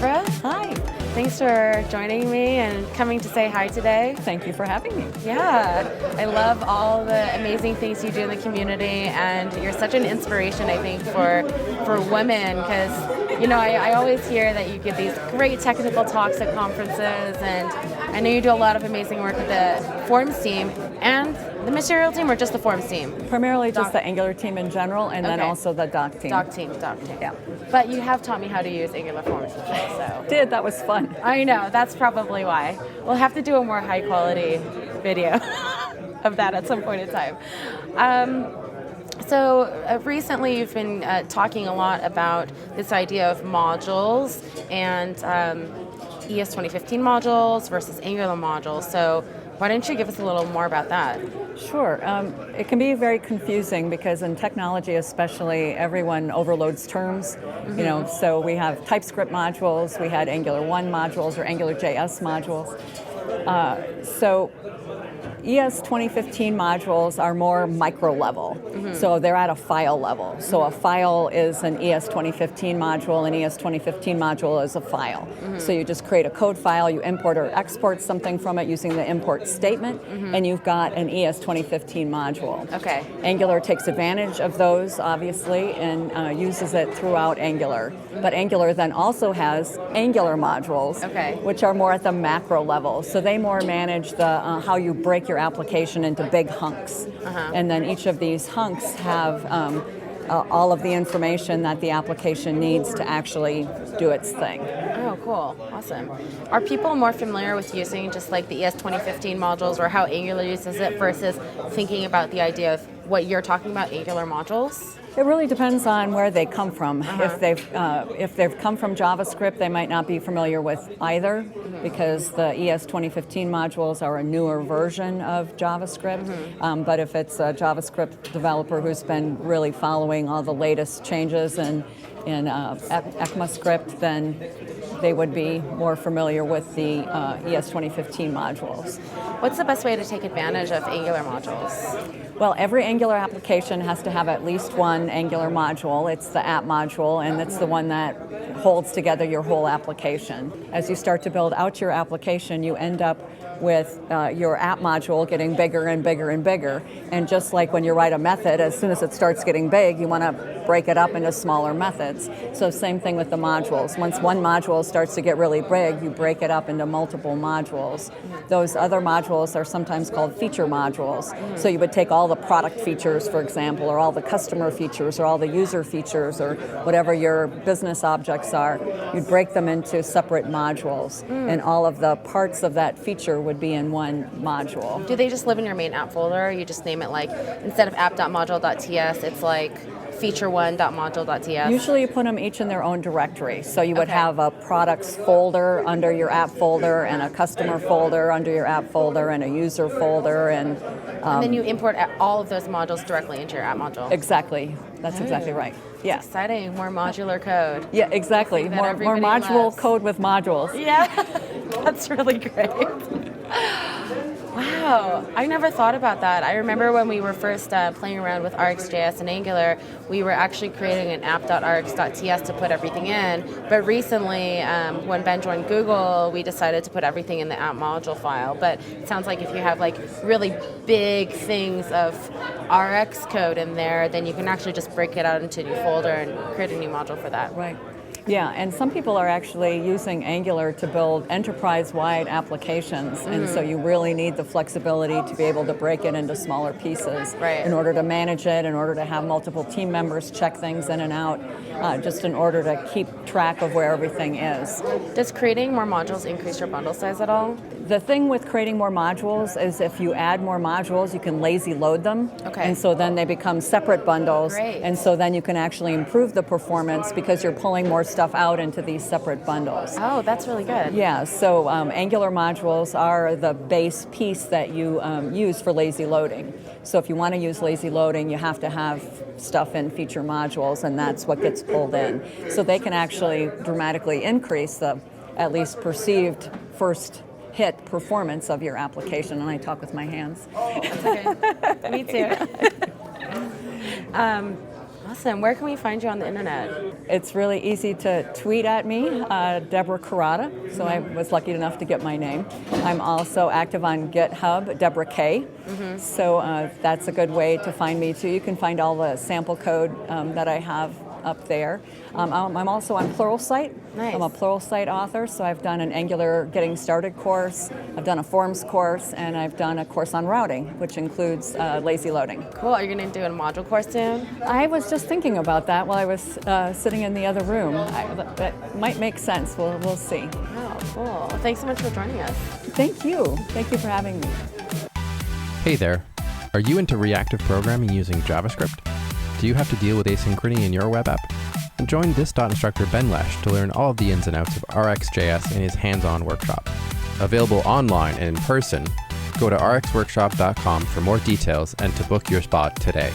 Deborah. Hi. Thanks for joining me and coming to say hi today. Thank you for having me. Yeah, I love all the amazing things you do in the community, and you're such an inspiration, I think, for women, because, you know, I always hear that you give these great technical talks at conferences, and I know you do a lot of amazing work with the Forms team and the material team, or just the Forms team? Primarily just the Angular team in general, and then also the doc team. Doc team. Yeah. But you have taught me how to use Angular Forms before, so. That was fun. I know, that's probably why. We'll have to do a more high quality video of that at some point in time. So recently you've been talking a lot about this idea of modules and ES2015 modules versus Angular modules. So why don't you give us a little more about that? Sure. It can be very confusing because in technology especially, everyone overloads terms. Mm-hmm. You know, so we have TypeScript modules, we had Angular 1 modules or AngularJS modules. So ES2015 modules are more micro level, so they're at a file level. So a file is an ES2015 module, an ES2015 module is a file. So you just create a code file, you import or export something from it using the import statement, and you've got an ES2015 module. Okay. Angular takes advantage of those, obviously, and uses it throughout Angular. But Angular then also has Angular modules, which are more at the macro level. So they more manage the how you break your application into big hunks. And then each of these hunks have all of the information that the application needs to actually do its thing. Oh, cool. Awesome. Are people more familiar with using just like the ES2015 modules or how Angular uses it versus thinking about the idea of what you're talking about, Angular modules? It really depends on where they come from. If they've come from JavaScript, they might not be familiar with either, because the ES2015 modules are a newer version of JavaScript. But if it's a JavaScript developer who's been really following all the latest changes in ECMAScript, then they would be more familiar with the ES2015 modules. What's the best way to take advantage of Angular modules? Well, every Angular application has to have at least one Angular module. It's the app module, and it's the one that holds together your whole application. As you start to build out your application, you end up with your app module getting bigger and bigger and bigger. And just like when you write a method, as soon as it starts getting big, you want to break it up into smaller methods. So same thing with the modules. Once one module starts to get really big, you break it up into multiple modules. Those other modules are sometimes called feature modules. So you would take all the product features, for example, or all the customer features, or all the user features, or whatever your business objects are. You'd break them into separate modules, and all of the parts of that feature would be in one module. Do they just live in your main app folder? You just name it like, instead of app.module.ts, it's like feature1.module.ts? Usually you put them each in their own directory. So you would have a products folder under your app folder, and a customer folder under your app folder, and a user folder, and then you import all of those modules directly into your app module. Exactly. That's exactly right. Yeah. It's exciting. More modular code. Yeah, exactly. More module code with modules. Yeah, that's really great. Wow, I never thought about that. I remember when we were first playing around with RxJS and Angular, we were actually creating an app.rx.ts to put everything in. But recently, when Ben joined Google, we decided to put everything in the app module file. But it sounds like if you have like really big things of Rx code in there, then you can actually just break it out into a new folder and create a new module for that. Right. Yeah, and some people are actually using Angular to build enterprise-wide applications, and so you really need the flexibility to be able to break it into smaller pieces in order to manage it, in order to have multiple team members check things in and out, just in order to keep track of where everything is. Does creating more modules increase your bundle size at all? The thing with creating more modules is if you add more modules, you can lazy load them, and so then they become separate bundles, and so then you can actually improve the performance because you're pulling more stuff out into these separate bundles. Oh, that's really good. Yeah, so Angular modules are the base piece that you use for lazy loading. So if you want to use lazy loading, you have to have stuff in feature modules, and that's what gets pulled in. So they can actually dramatically increase the at least perceived first hit performance of your application. And I talk with my hands. That's okay. Me too. Awesome. Where can we find you on the internet? It's really easy to tweet at me, Deborah Kurata, so I was lucky enough to get my name. I'm also active on GitHub, Deborah K, so that's a good way to find me too. You can find all the sample code that I have up there. I'm also on Pluralsight. Nice. I'm a Pluralsight author, so I've done an Angular Getting Started course, I've done a Forms course, and I've done a course on routing, which includes lazy loading. Cool. Are you going to do a module course soon? I was just thinking about that while I was sitting in the other room. That might make sense. We'll see. Oh, cool. Well, thanks so much for joining us. Thank you. Thank you for having me. Hey there. Are you into reactive programming using JavaScript? Do you have to deal with asynchrony in your web app? Then join this instructor Ben Lesh to learn all of the ins and outs of RxJS in his hands-on workshop. Available online and in person, go to rxworkshop.com for more details and to book your spot today.